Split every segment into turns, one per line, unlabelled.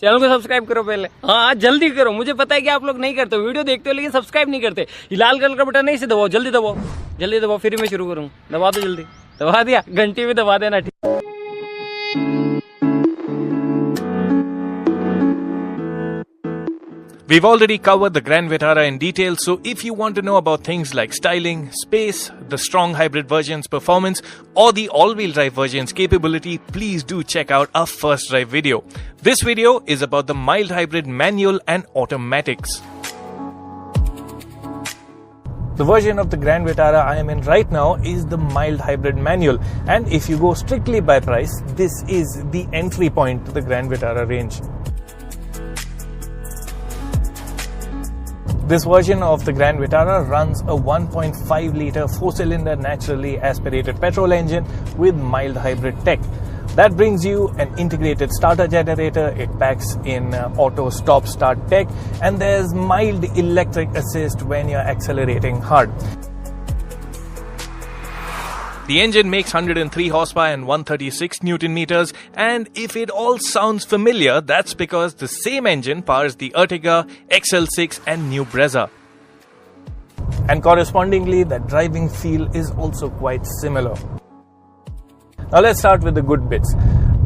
Channel को subscribe करो पहले। हाँ जल्दी करो, मुझे पता है कि आप लोग नहीं करते हो, वीडियो देखते हो लेकिन सब्सक्राइब नहीं करते। ये लाल कलर का बटन नहीं से दबाओ, जल्दी दबाओ, जल्दी दबाओ, फिर मैं शुरू करूँ। दबा दो जल्दी, दबा दिया, घंटी में दबा देना। ठीक
We've already covered the Grand Vitara in detail, so if you want to know about things like styling, space, the strong hybrid version's performance, or the all-wheel drive version's capability, please do check out our first drive video. This video is about the mild hybrid manual and automatics. The version of the Grand Vitara I am in right now is the mild hybrid manual, and if you go strictly by price, this is the entry point to the Grand Vitara range. This version of the Grand Vitara runs a 1.5 litre 4-cylinder naturally aspirated petrol engine with mild hybrid tech. That brings you an integrated starter generator, it packs in auto stop start tech, and there's mild electric assist when you're accelerating hard. The engine makes 103 horsepower and 136 Newton meters, and if it all sounds familiar, that's because the same engine powers the Ertiga, XL6 and new Brezza. And correspondingly, that driving feel is also quite similar. Now let's start with the good bits.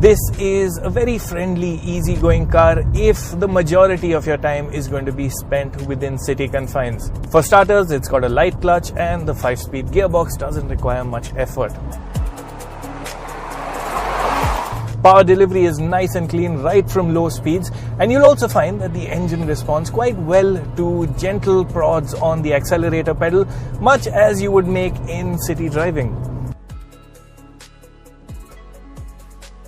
This is a very friendly, easygoing car if the majority of your time is going to be spent within city confines. For starters, it's got a light clutch and the 5-speed gearbox doesn't require much effort. Power delivery is nice and clean right from low speeds, and you'll also find that the engine responds quite well to gentle prods on the accelerator pedal, much as you would make in city driving.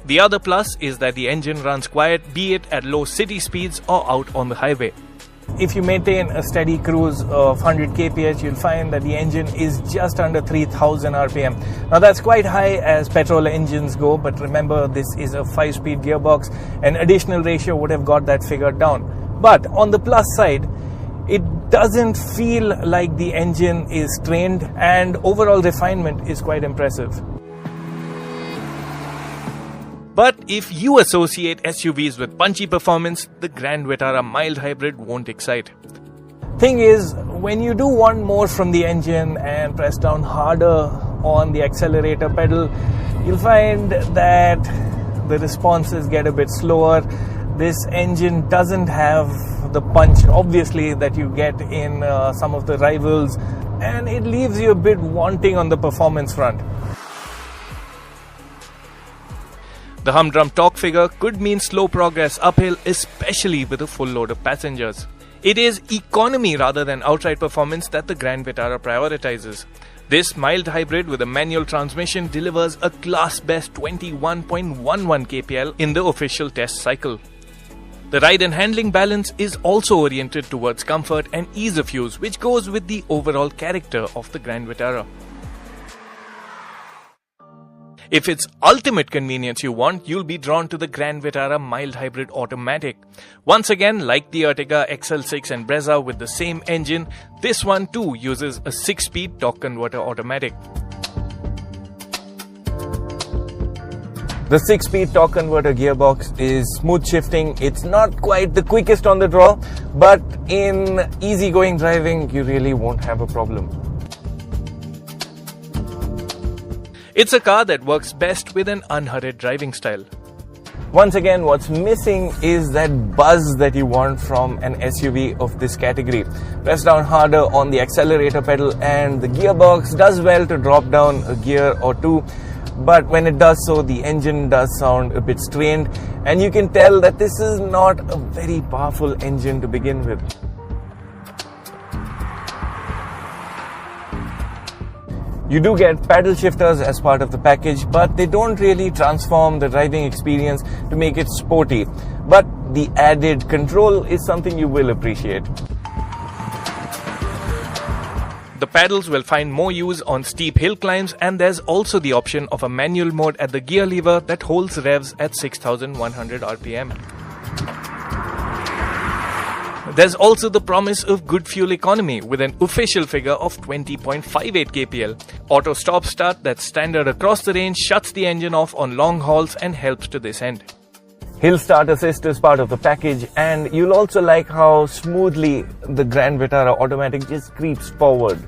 The other plus is that the engine runs quiet, be it at low city speeds or out on the highway. If you maintain a steady cruise of 100 kph, you'll find that the engine is just under 3000 rpm. Now that's quite high as petrol engines go, but remember this is a 5-speed gearbox, and additional ratio would have got that figure down. But on the plus side, it doesn't feel like the engine is strained, and overall refinement is quite impressive. But if you associate SUVs with punchy performance, the Grand Vitara mild hybrid won't excite. Thing is, when you do want more from the engine and press down harder on the accelerator pedal, you'll find that the responses get a bit slower. This engine doesn't have the punch, obviously, that you get in some of the rivals, and it leaves you a bit wanting on the performance front. The humdrum torque figure could mean slow progress uphill, especially with a full load of passengers. It is economy rather than outright performance that the Grand Vitara prioritizes. This mild hybrid with a manual transmission delivers a class-best 21.11 kpl in the official test cycle. The ride and handling balance is also oriented towards comfort and ease of use, which goes with the overall character of the Grand Vitara. If it's ultimate convenience you want, you'll be drawn to the Grand Vitara mild hybrid automatic. Once again, like the Ertiga, XL6 and Brezza with the same engine, this one too uses a 6-speed torque converter automatic. The 6-speed torque converter gearbox is smooth shifting. It's not quite the quickest on the draw, but in easygoing driving, you really won't have a problem. It's a car that works best with an unhurried driving style. Once again, what's missing is that buzz that you want from an SUV of this category. Press down harder on the accelerator pedal and the gearbox does well to drop down a gear or two, but when it does so, the engine does sound a bit strained, and you can tell that this is not a very powerful engine to begin with. You do get paddle shifters as part of the package, but they don't really transform the driving experience to make it sporty. But the added control is something you will appreciate. The paddles will find more use on steep hill climbs, and there's also the option of a manual mode at the gear lever that holds revs at 6100 rpm. There's also the promise of good fuel economy with an official figure of 20.58 kpl. Auto stop start that's standard across the range shuts the engine off on long hauls and helps to this end.
Hill start assist is part of the package, and you'll also like how smoothly the Grand Vitara automatic just creeps forward.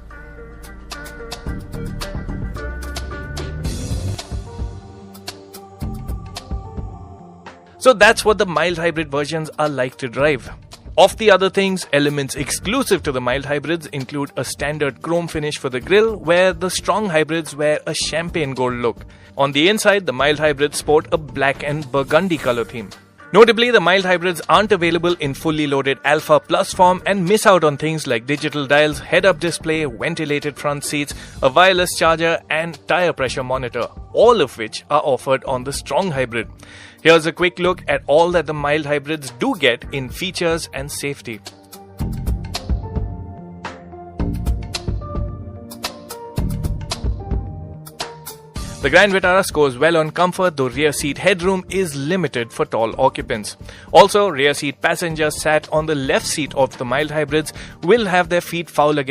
So that's what the mild hybrid versions are like to drive. Of the other things, elements exclusive to the mild hybrids include a standard chrome finish for the grille, where the strong hybrids wear a champagne gold look. On the inside, the mild hybrids sport a black and burgundy color theme. Notably, the mild hybrids aren't available in fully loaded Alpha Plus form and miss out on things like digital dials, head-up display, ventilated front seats, a wireless charger and tire pressure monitor, all of which are offered on the strong hybrid. Here's a quick look at all that the mild hybrids do get in features and safety. The Grand Vitara scores well on comfort, though rear seat headroom is limited for tall occupants. Also, rear seat passengers sat on the left seat of the mild hybrids will have their feet foul against